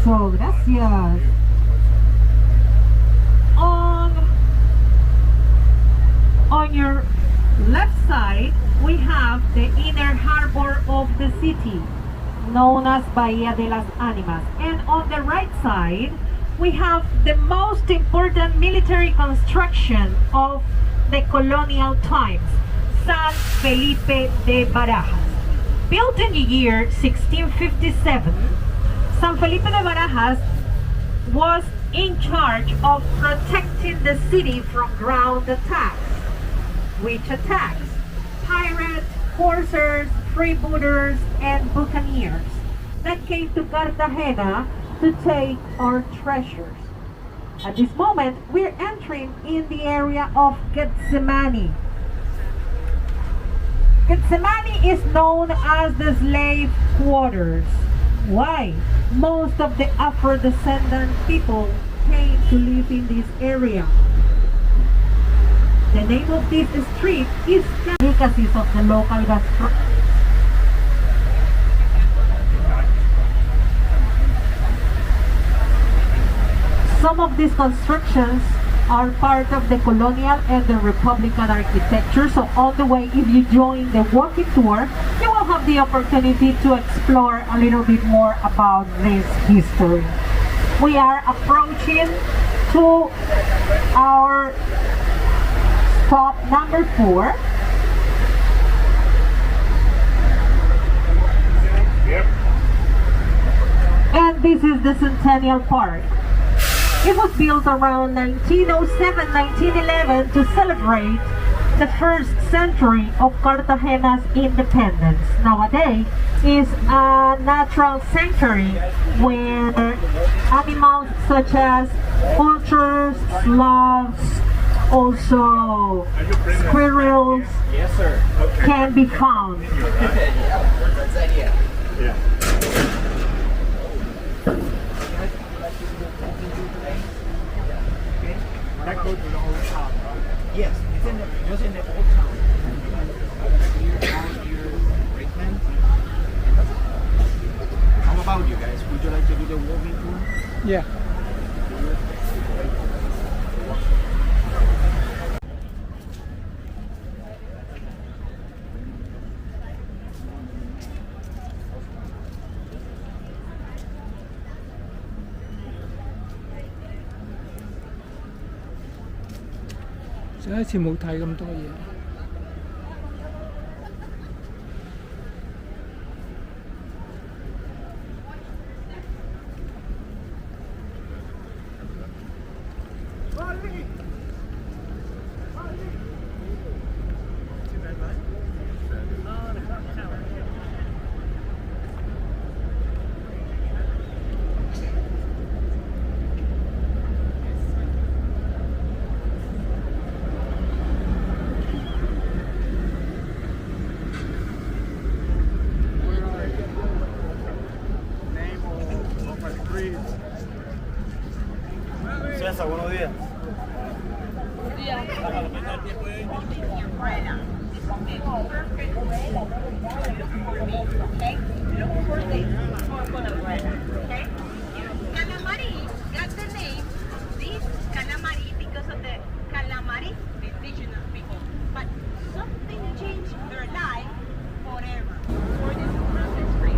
So, gracias. On your left side, we have the inner harbor of the city, known as Bahía de las Ánimas. And on the right side, we have the most important military construction of the colonial times, San Felipe de Barajas. Built in the year 1657, San Felipe de Barajas was in charge of protecting the city from ground attacks. Which attacks? Pirates, corsairs, freebooters, and buccaneers that came to Cartagena to take our treasures. At this moment, we're entering in the area of Gethsemane. Gethsemane is known as the slave quarters. Why? Most of the Afro-descendant people came to live in this area. The name of this street is delicacies of the local gastronomy. Some of these constructions are part of the colonial and the Republican architecture. So on the way, if you join the walking tour, you will have the opportunity to explore a little bit more about this history. We are approaching to our stop number 4. Yep. And this is the Centennial Park. It was built around 1907-1911 to celebrate the first century of Cartagena's independence. Nowadays is a natural sanctuary where animals such as vultures, sloths, also squirrels can be found. Yeah. That goes to the old town, right? Yes, it's in the, just in the old town. Here, Brakeman. How about you guys? Would you like to do the walking tour? Yeah.上一次冇睇咁多嘢。César, buenos días. Calamari got the name, this calamari, because of the calamari, the indigenous people. But something changed their life forever. For this history.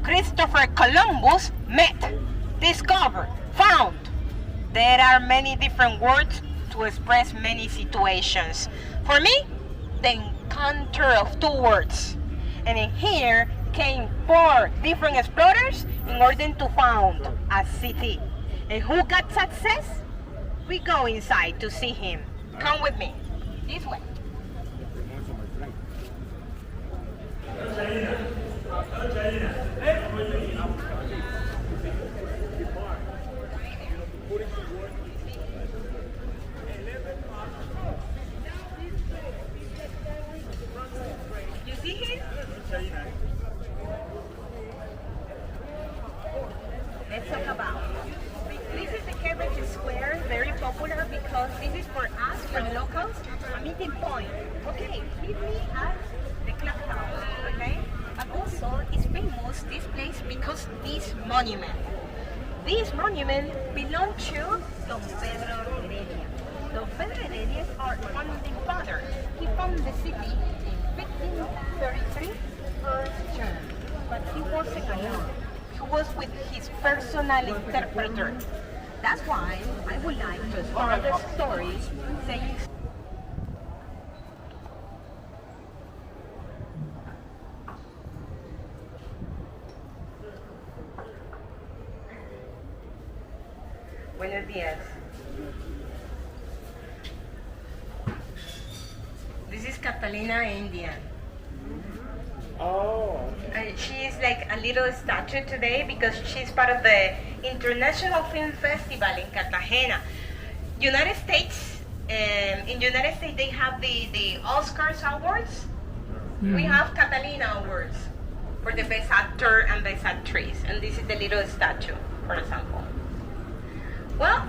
Christopher Columbus met, discovered, found. There are many different words to express many situations. For me, the encounter of 2 words. And in here came 4 different explorers in order to found a city. And who got success? We go inside to see him. Come with me. This way. You see him? Let's talk about. This is the Carriage Square, very popular because this is for us, for the locals, a meeting point. Okay, meet me at the clock tower, okay? But also, it's famous because this monument belonged to Don Pedro Heredia. Don Pedro Heredia is our founding father. He founded the city in 1533 first June, but he wasn't alone. He was with his personal interpreter. That's why I would like to start the story saying. Buenos días. This is Catalina Indian. Oh. She is like a little statue today because she's part of the International Film Festival in Cartagena. United States, in United States they have the Oscars awards. We have Catalina awards for the best actor and best actress, and this is the little statue, for example. Well,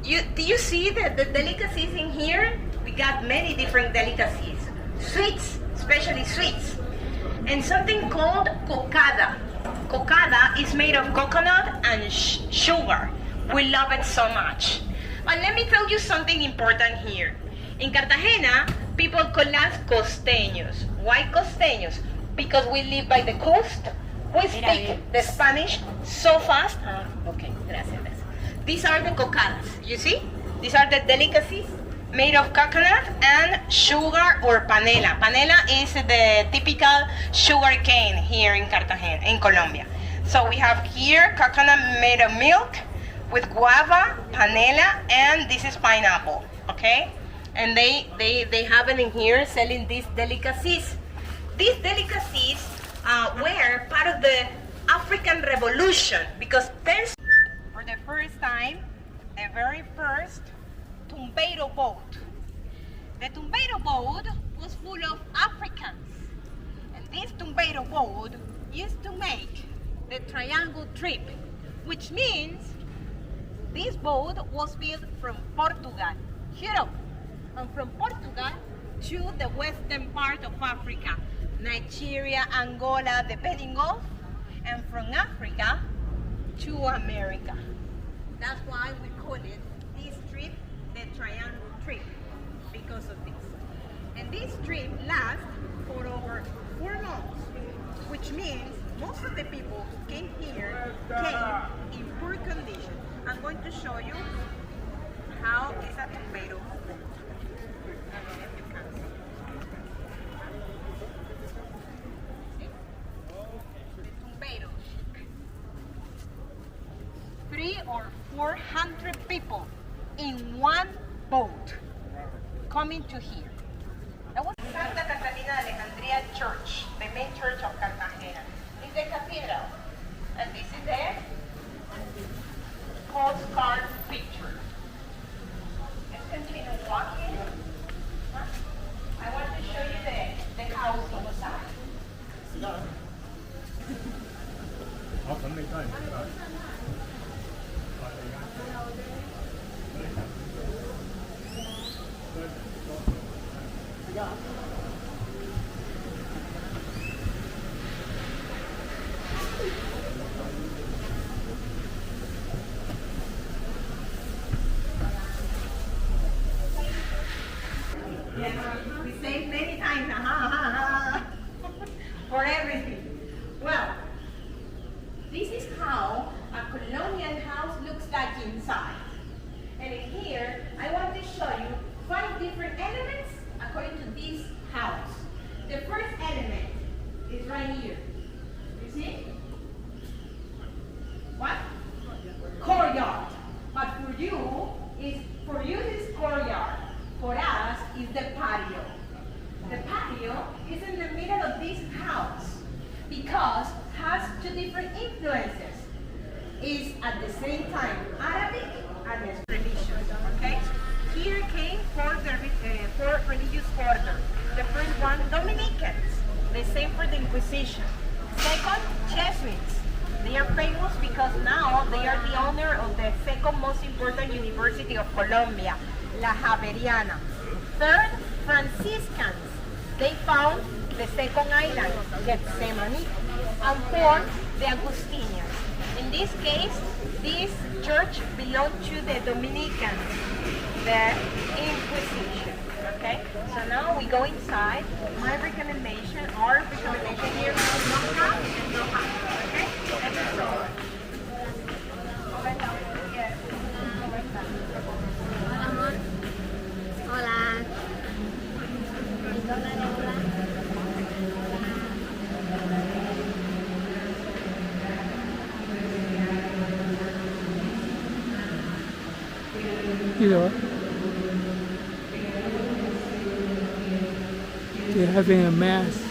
do you see the delicacies in here? We got many different delicacies. Sweets, especially sweets. And something called cocada. Cocada is made of coconut and sugar. We love it so much. But let me tell you something important here. In Cartagena, people call us costeños. Why costeños? Because we live by the coast. We speak the Spanish so fast. Okay, gracias. These are the cocadas, you see? These are the delicacies made of coconut and sugar or panela. Panela is the typical sugar cane here in Cartagena, in Colombia. So we have here coconut made of milk with guava, panela, and this is pineapple, okay? And they have it in here selling these delicacies. These delicacies were part of the African Revolution because for the first time, the very first Tumbeiro boat. The Tumbeiro boat was full of Africans. And this Tumbeiro boat used to make the triangle trip, which means this boat was built from Portugal, Europe, and from Portugal to the western part of Africa, Nigeria, Angola, the Benin Gulf, and from Africa to America. That's why we call it this trip the triangle trip, because of this. And this trip lasts for over 4 months, which means most of the people who came here came in poor condition. I'm going to show you how is a Tumbeiro boat. I don't know if you can see. See? The Tumbeiro. 300 or 400 people in one boat coming to here. That was Santa Catalina de Alejandría Church, the main church of Cartagena. It's the cathedral. And this is the postcard picture. Let's continue walking. I want to show you the house inside. 我咁你都係唔得。Yeah, we saved many times for everything. Well, this is how a colonial house looks like inside. And in here, I want to show you 5 different elements according to this house. The first element is right here. You see? What? Courtyard. But for you is courtyard. For us is the patio. The patio is in the middle of this house because has 2 different influences. Is at the same time Arabic and religious. Okay? Here came 4 religious orders. The first one, Dominicans. The same for the Inquisition. Second, Jesuits. They are famous because now they are the owner of the second most important university of Colombia, La Javeriana. Third, Franciscans. They found the second island, Gethsemane. And fourth, the Agustinians. In this case, this church belonged to the Dominicans, the Inquisition. Okay, so now we go inside. My recommendation, our recommendation here is no hat and no hat. Okay, let's go. Hola. You know, they're having a mass.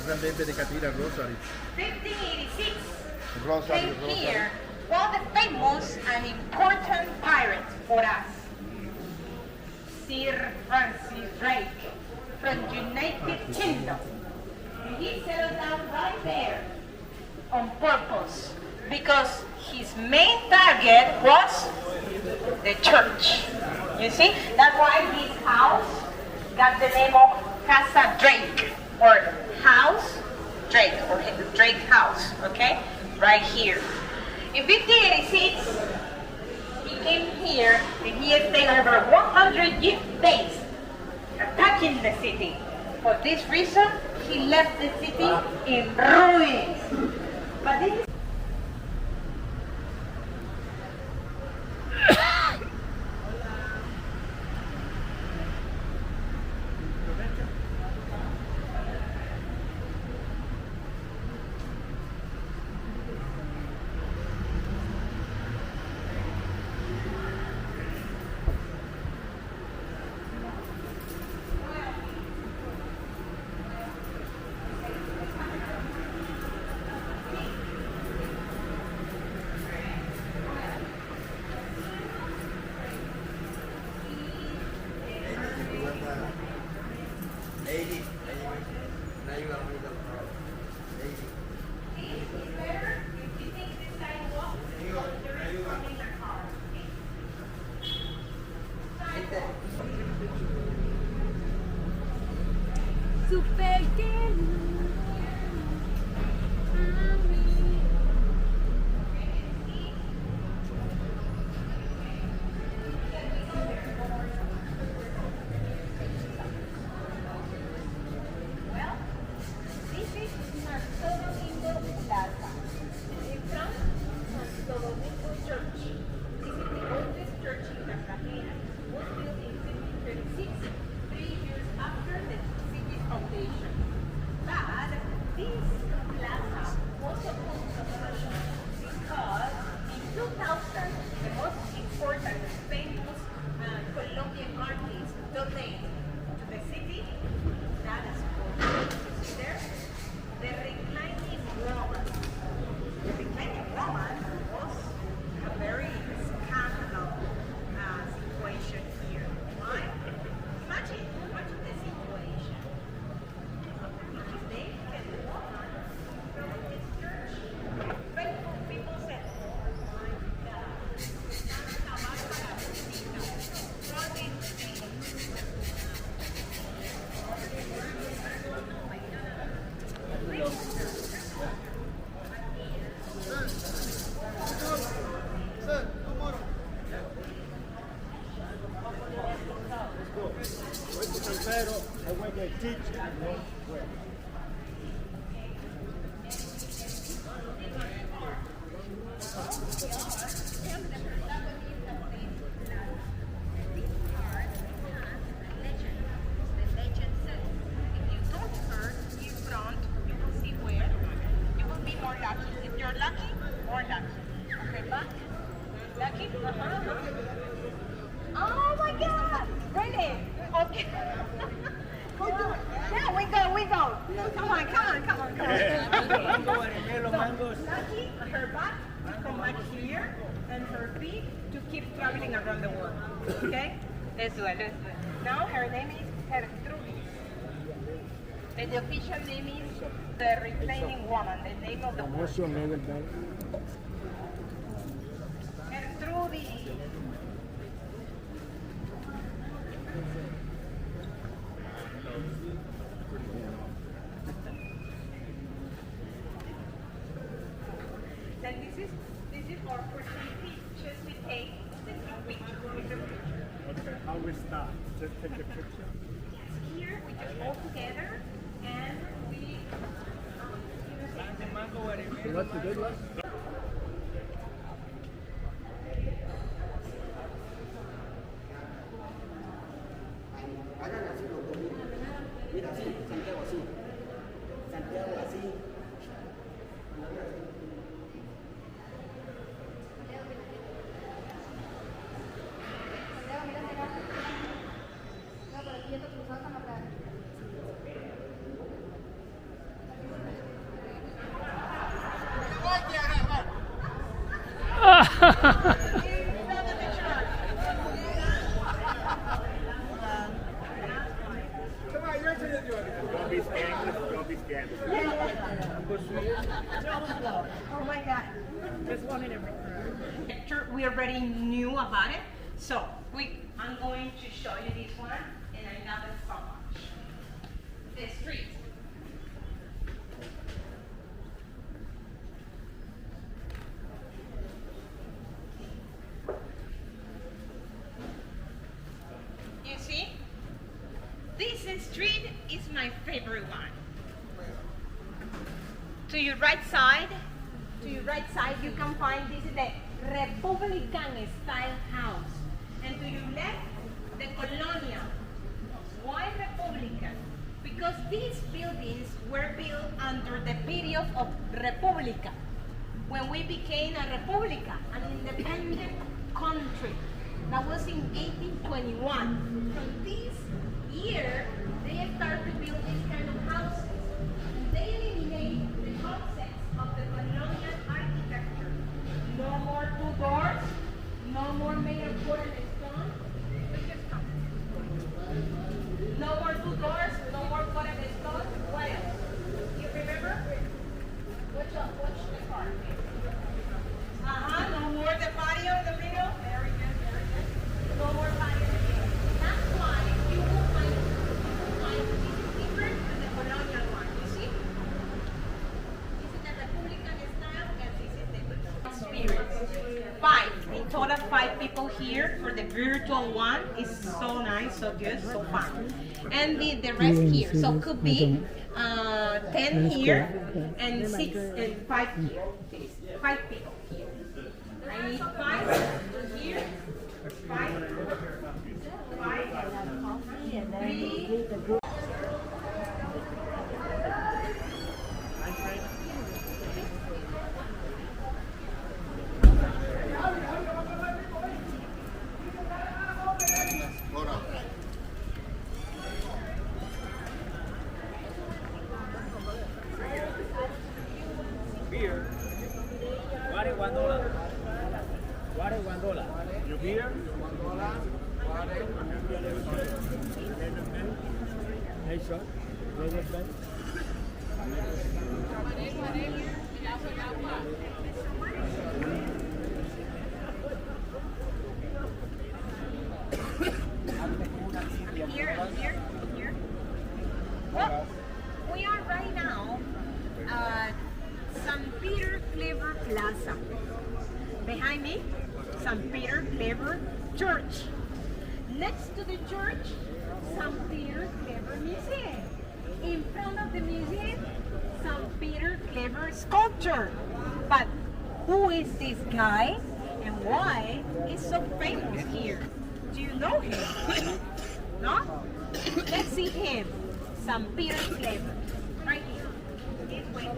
Una dedicatina a Rosary. 1586 Rosary, came Rosary. here one of the famous and important pirates for us, Sir Francis Drake from United Kingdom. And he settled down right there on purpose because his main target was the church. You see, that's why his house got the name of Casa Drake, or House Drake, or Drake House, okay? Right here. In 1586, he came here and he stayed over 100 days attacking the city. For this reason, he left the city in ruins. But this is Oh my God! Really? Okay. Yeah, we go. Come on. So, Lucky, her back to come back here, and her feet to keep traveling around the world. Okay? Let's do it. Now her name is Gertrude. And the official name is the Reclaiming Woman, the name of the woman. What's your name again? Gertrude. Then this is for opportunity. Just we take the picture with the picture. Okay, how we start? Just take a picture. Here we just all together and we. What's the good one? Don't be scandalous, don't be scandalous. Oh my God. We already knew about it, so I'm going to show you this one, and I love it so much. The street. You see? This street is my favorite one. To your right side, you can find this is the Republican style house. And to your left, the Colonial. Why Republican? Because these buildings were built under the period of República, when we became a República, an independent country. That was in 1821. From this year, they started to build these kind of houses. They eliminate the concepts of the colonial architecture. No more 2 doors, no more made of wood and stone. No more 2 doors, no more wood and stone. What else? You remember? Watch the car. No more the patio in the middle. Very good. No more patio in the middle. That's why you will find this is different than the colonial one. You see? This is the Republican style, and this is the experience. 5. In total, 5 people here for the virtual one. It's so nice, so good, so fun. And the rest here. So could be 10 here and 6 and 5 here. 5 people here. I need 5 here. 5. 3. Beer. What is $1? What is $1? Your beer? Hey, shot. David Ben. Here. Well, we are right now at St. Peter Clever Plaza. Behind me, St. Peter Clever Church. Next to the church, St. Peter Clever Museum. In front of the museum, St. Peter Clever sculpture. But who is this guy and why is so famous here? Do you know him? No? Let's see him. St. Peter Clever. Right here. This way.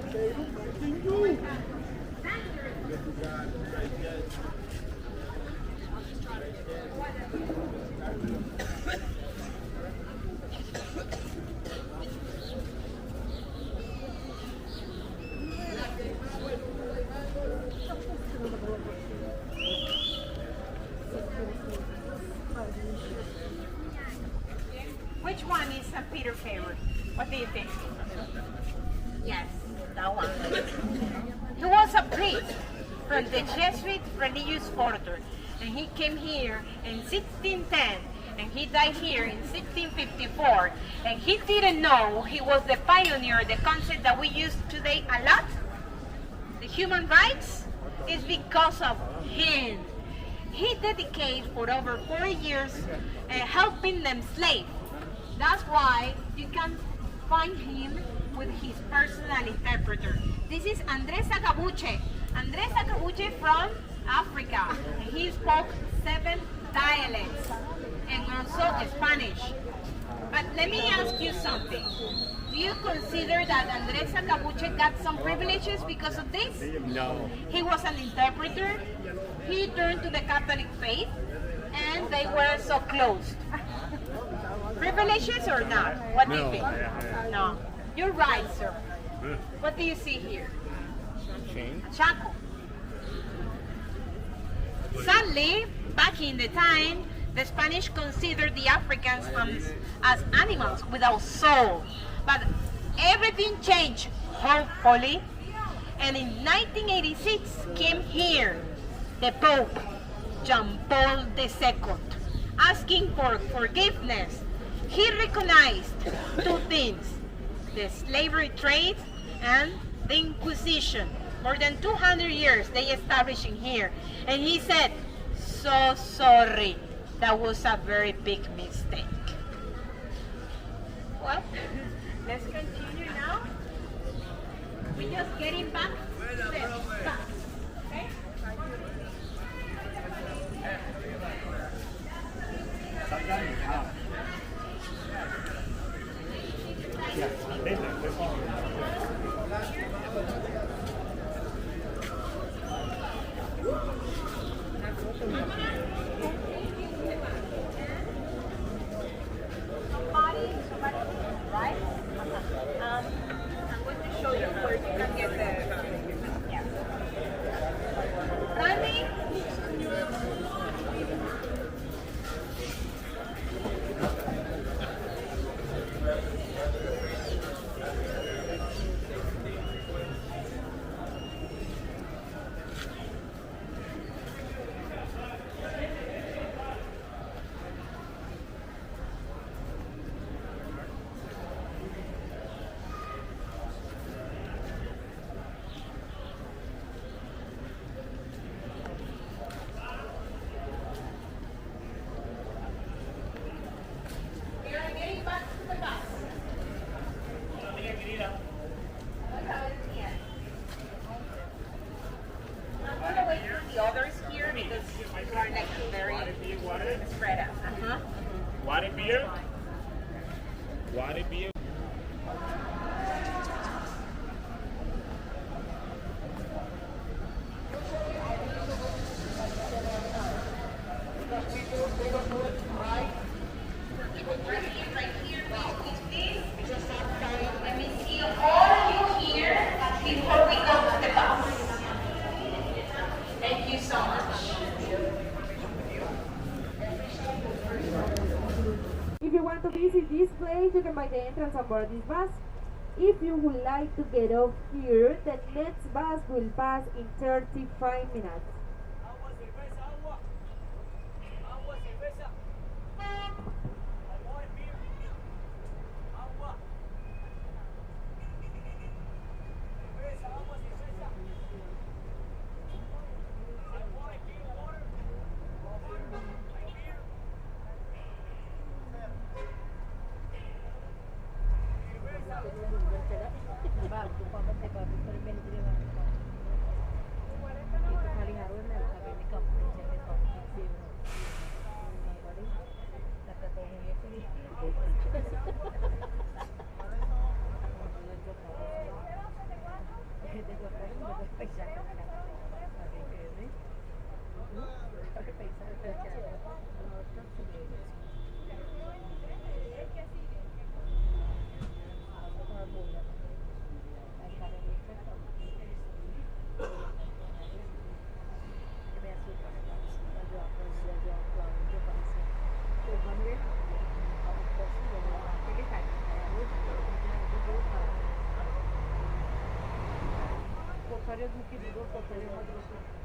Which one is St. Peter favorite? What do you think? Yes, that one. He was a priest from the Jesuit religious order, and he came here in 1610, and he died here in 1654, and he didn't know he was the pioneer, the concept that we use today a lot, the human rights, is because of him. He dedicated for over 40 years helping them slaves. That's why you can find him with his personal interpreter. This is Andrés Acabuche. Andrés Acabuche from Africa. And he spoke 7 dialects and also Spanish. But let me ask you something. Do you consider that Andrés Acabuche got some privileges because of this? No. He was an interpreter. He turned to the Catholic faith, and they were so closed. Privileges or not? What do you think? No. You're right, sir. What do you see here? A chaco. Sadly, back in the time, the Spanish considered the Africans as animals without soul. But everything changed, hopefully. And in 1986 came here the Pope, John Paul II, asking for forgiveness. He recognized 2 things, the slavery trade and the Inquisition. More than 200 years they established in here. And he said, so sorry, that was a very big mistake. Well, let's continue now. We're just getting back to the bus, okay? Right? I'm going to show you where you can get the... Yeah. Randy? The others here because you are like very spread out. Water beer? Water beer? Right here, let me see all you here before we go to the bus. Thank you so much. If you want to visit this place, you can buy the entrance on board this bus. If you would like to get off here, the next bus will pass in 35 minutes. varios inquilinos hoteles más grandes.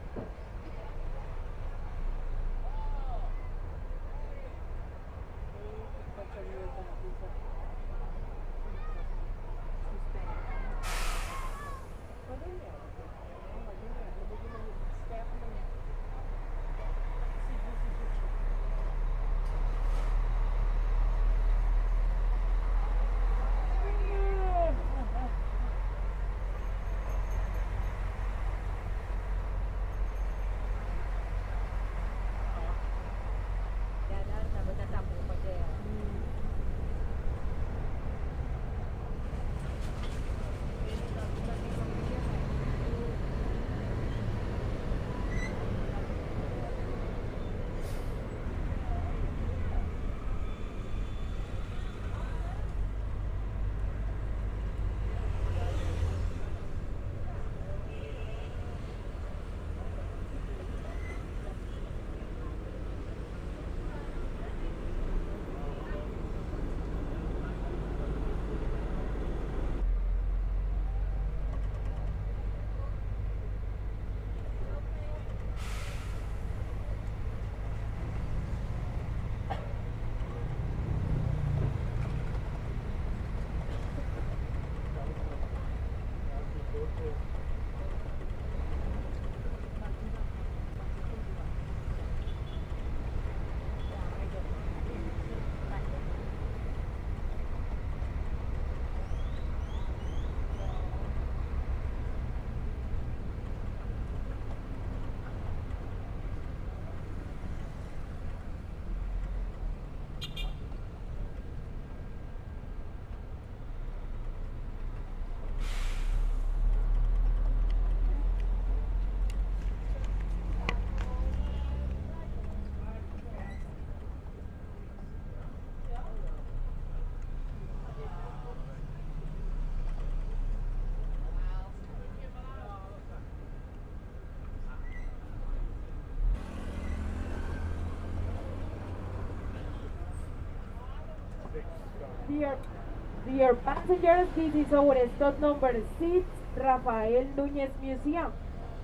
Dear passengers, this is our stop number 6, Rafael Núñez Museum.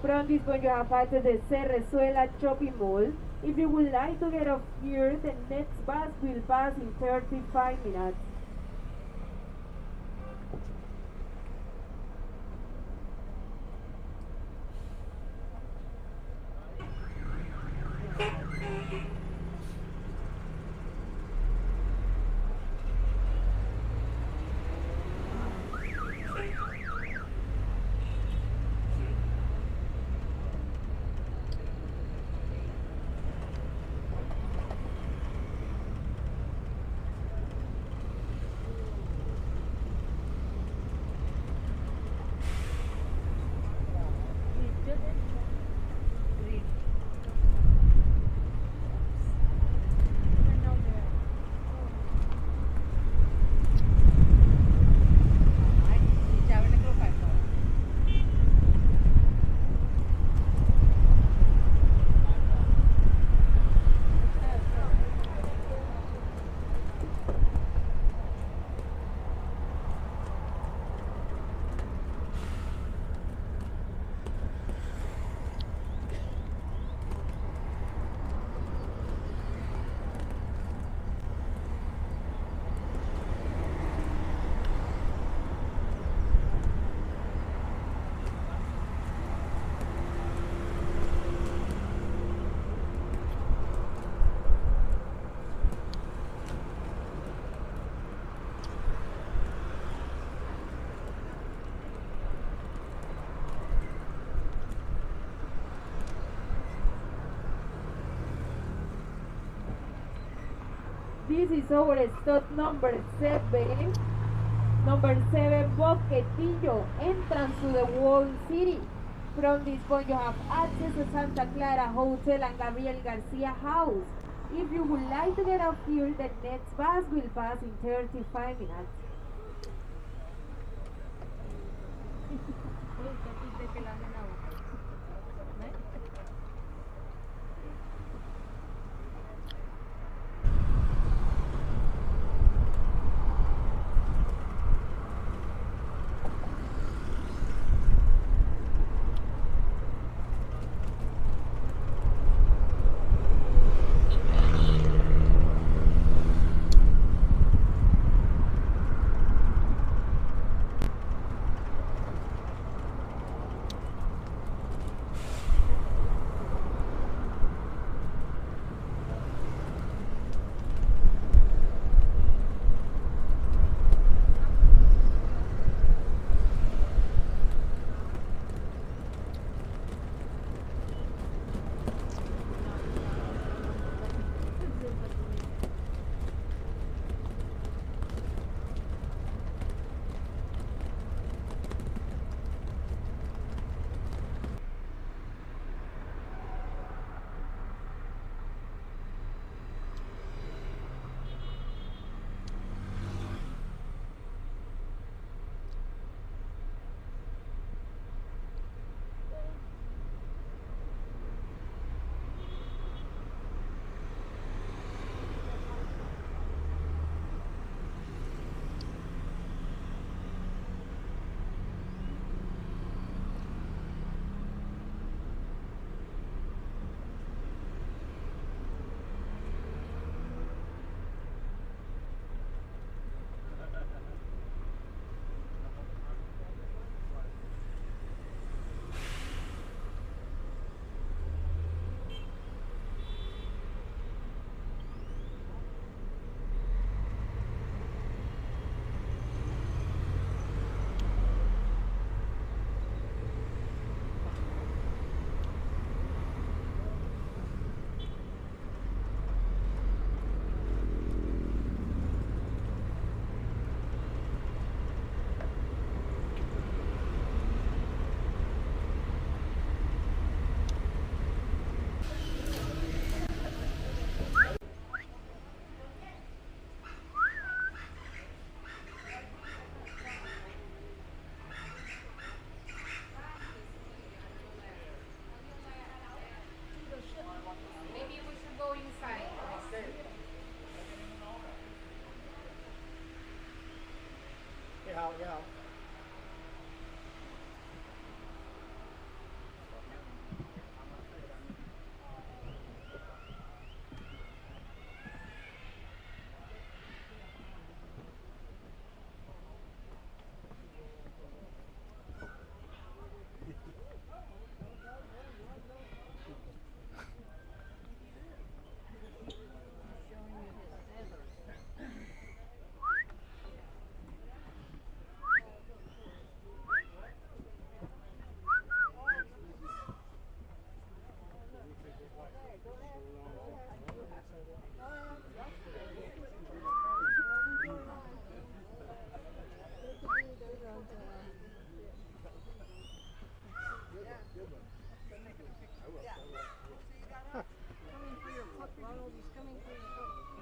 From this point you have access to the Cerrezuela Shopping Mall. If you would like to get off here, the next bus will pass in 35 minutes. This is our stop number 7. Number 7, Boquetillo, entrance to the walled city. From this point you have access to Santa Clara Hotel and Gabriel Garcia House. If you would like to get off here, the next bus will pass in 35 minutes.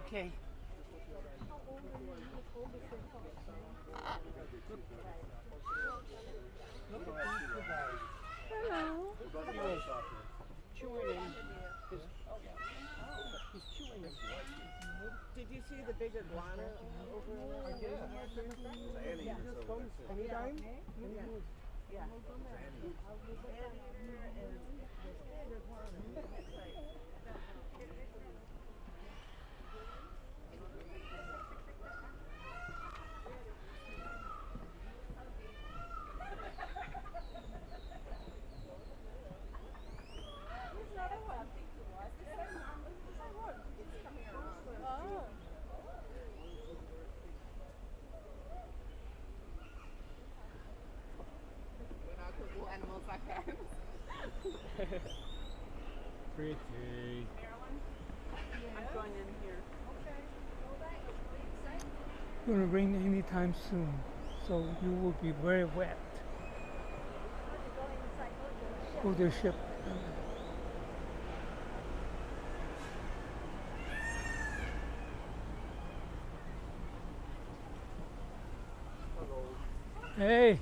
Okay. Hello. Chewing in his, he's chewing his. Did you see the big iguana over there? Yeah. Anytime? Yeah. Animals like that. Pretty. I'm going in here. It's gonna rain anytime soon, so you will be very wet. Go to the ship. Hey.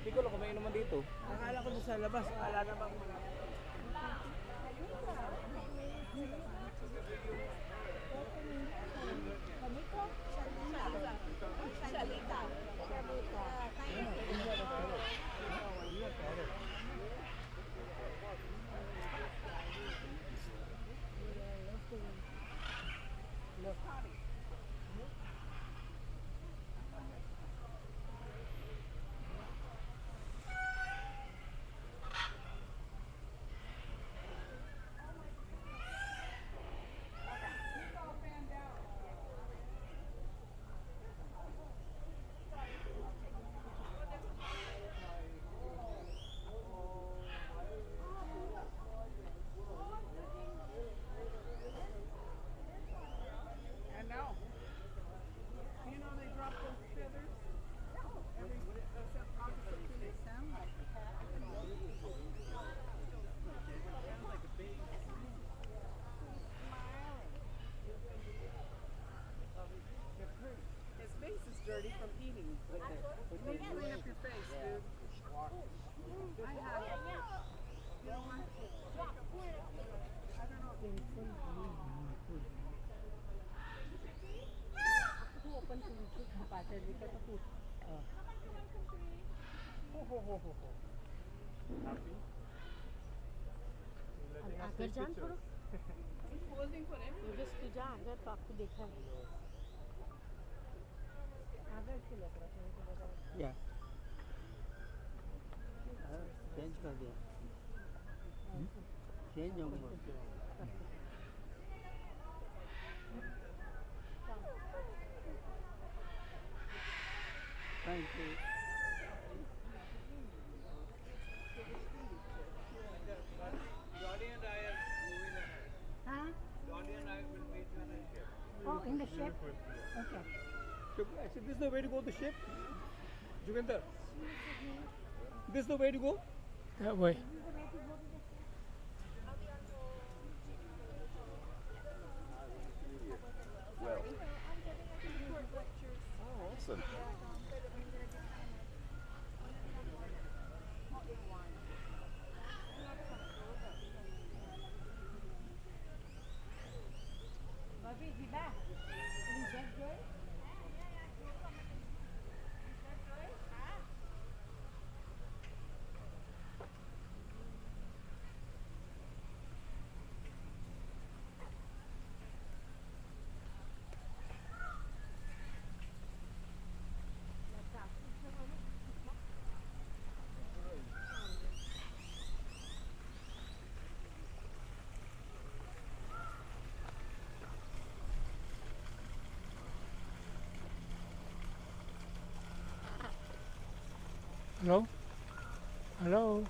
Hindi ko lang kung may inuman dito. Akala ko sa labas. Akala na bang his face is dirty from eating. Clean up your face, dude. I have. आकर जान थोड़ा just तू जा अगर तो आपको देखा है या चेंज कर दिया चेंज हो गया thank you Johnny and I are moving ahead. Huh? Johnny and I will meet you in the ship. Oh, in the ship? Okay. Actually, this is the way to go to the ship. Jugendar, this is the way to go. That way. Well. Listen. Hello? Hello?